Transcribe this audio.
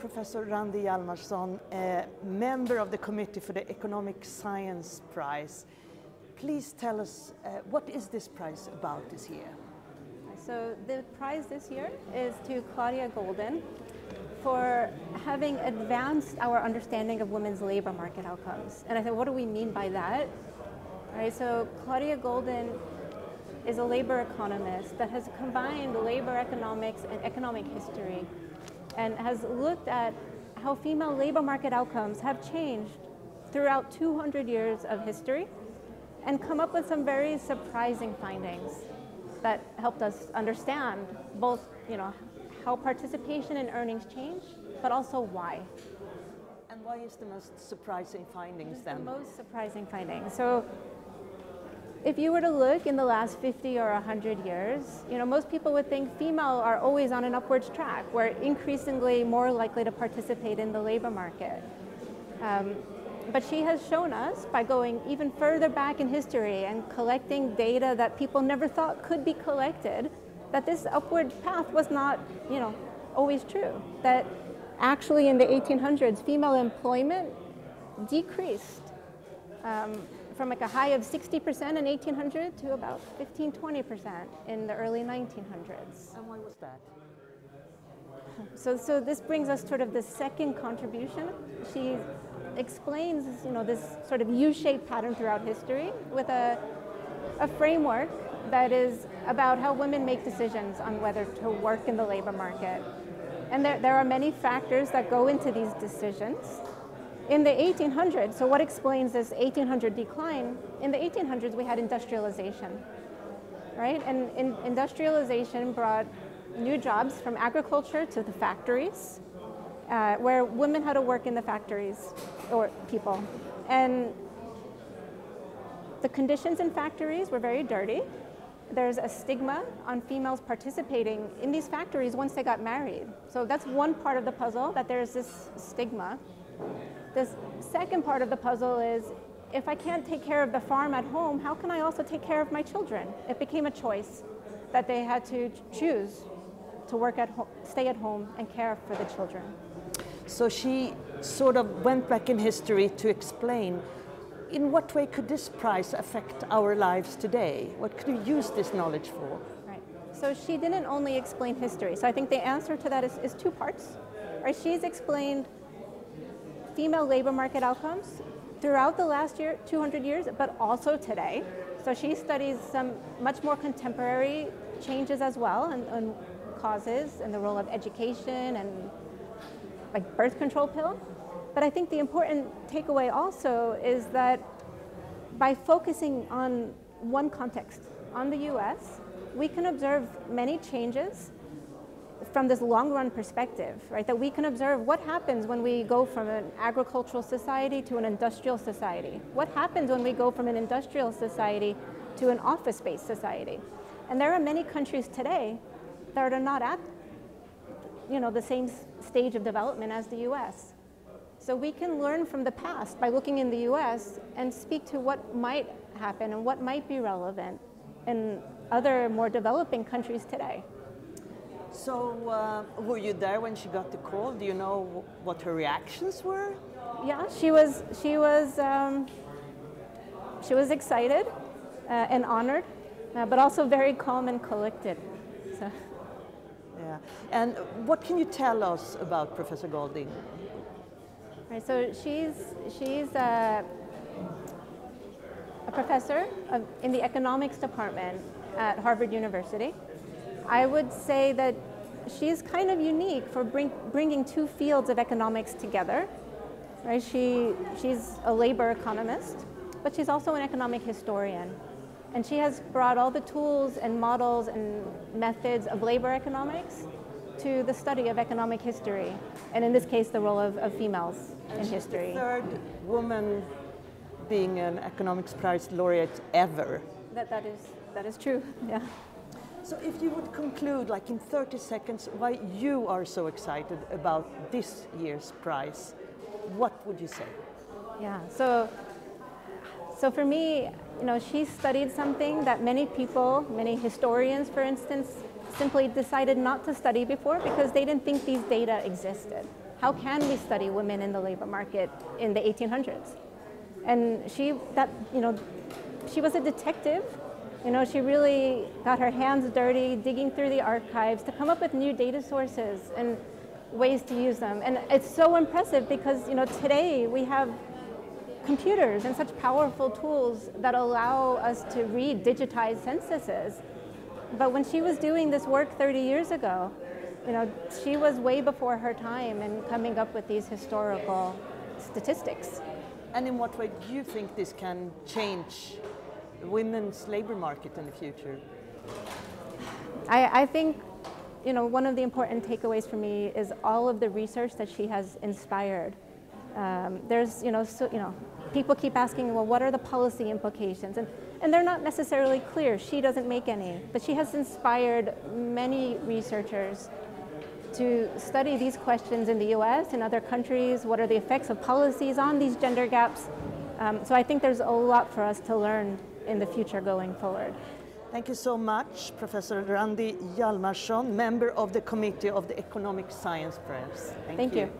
Professor Randi Hjalmarsson, a member of the Committee for the Economic Science Prize. Please tell us, what is this prize about this year? So the prize this year is to Claudia Goldin for having advanced our understanding of women's labor market outcomes. And I said, what do we mean by that? All right, so Claudia Goldin is a labor economist that has combined labor economics and economic history and has looked at how female labor market outcomes have changed throughout 200 years of history and come up with some very surprising findings that helped us understand both, how participation and earnings change, but also why. And why is the most surprising findings then? The most surprising findings. So if you were to look in the last 50 or 100 years, most people would think female are always on an upwards track. We're increasingly more likely to participate in the labor market. But she has shown us, by going even further back in history and collecting data that people never thought could be collected, that this upward path was not, always true. That actually in the 1800s, female employment decreased from like a high of 60% in 1800 to about 15-20% in the early 1900s. And why was that? So this brings us sort of the second contribution. She explains, this sort of U-shaped pattern throughout history with a framework that is about how women make decisions on whether to work in the labor market. And there are many factors that go into these decisions. In the 1800s, so what explains this 1800 decline? In the 1800s, we had industrialization, right? And industrialization brought new jobs from agriculture to the factories, where women had to work in the factories, or people. And the conditions in factories were very dirty. There's a stigma on females participating in these factories once they got married. So that's one part of the puzzle, that there's this stigma. The second part of the puzzle is, if I can't take care of the farm at home, how can I also take care of my children? It became a choice that they had to choose to work at home, stay at home and care for the children. So she sort of went back in history to explain, in what way could this prize affect our lives today? What could we use this knowledge for? Right. So she didn't only explain history. So I think the answer to that is two parts. Right? She's explained female labor market outcomes throughout the last 200 years, but also today. So she studies some much more contemporary changes as well, and causes, and the role of education and like birth control pill. But I think the important takeaway also is that by focusing on one context, on the US, we can observe many changes from this long-run perspective, right? That we can observe what happens when we go from an agricultural society to an industrial society. What happens when we go from an industrial society to an office-based society? And there are many countries today that are not at, the same stage of development as the US. So we can learn from the past by looking in the US and speak to what might happen and what might be relevant in other more developing countries today. So were you there when she got the call? Do you know what her reactions were? Yeah, she was excited and honored, but also very calm and collected. So. Yeah. And what can you tell us about Professor Goldin? Right, so she's a professor in the economics department at Harvard University. I would say that she's kind of unique for bringing two fields of economics together. Right? She's a labor economist, but she's also an economic historian. And she has brought all the tools and models and methods of labor economics to the study of economic history, and in this case, the role of females in history. The third woman being an economics prize laureate ever. That is true, yeah. So if you would conclude, like in 30 seconds, why you are so excited about this year's prize, what would you say? Yeah, so for me, she studied something that many people, many historians, for instance, simply decided not to study before because they didn't think these data existed. how can we study women in the labor market in the 1800s? And she was a detective. She really got her hands dirty digging through the archives to come up with new data sources and ways to use them. And it's so impressive because today we have computers and such powerful tools that allow us to read digitized censuses. But when she was doing this work 30 years ago, she was way before her time in coming up with these historical statistics. And in what way do you think this can change women's labor market in the future? I think one of the important takeaways for me is all of the research that she has inspired. People keep asking, well, what are the policy implications? And they're not necessarily clear. She doesn't make any, but she has inspired many researchers to study these questions in the US and other countries. What are the effects of policies on these gender gaps? So I think there's a lot for us to learn in the future going forward. Thank you so much, Professor Randi Hjalmarsson, member of the Committee of the Economic Science Press. Thank you.